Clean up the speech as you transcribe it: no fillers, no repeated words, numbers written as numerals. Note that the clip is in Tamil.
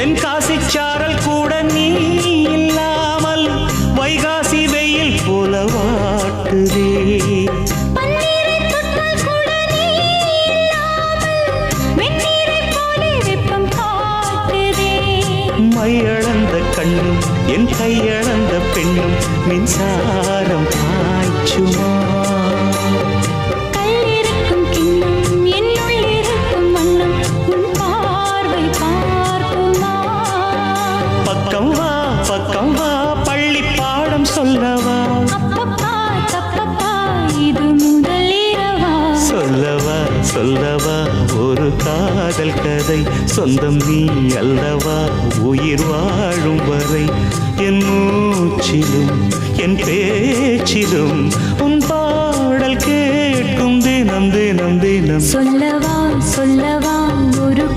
தென்காசி சாரல் கூட நீ இல்லாமல் வைகாசி வெயில் போல வாட்டுதே. மையளந்த கண்ணும் என் கையளந்த பெண்ணும் மின்சாரம் பாய்ச்சுமா. கல்லிருக்கும் கிண்ணம் என்னுள் இருக்கும் வண்ணம் உன் பார்வை பார்க்குமா. பக்கம் வா பள்ளி பாடம் சொல்லவா. அப்பப்பா தப்பப்பா இது முதல் இரவா. சொல்லவா ஒரு காதல் கதை. சொந்தம் நீ அல்லவா உயிர் வாழும் வரை. என் மூச்சிலும் என் பேச்சிலும் உன் பாடல் கேட்கும் தினம் தினம் தினம். சொல்லவா ஒரு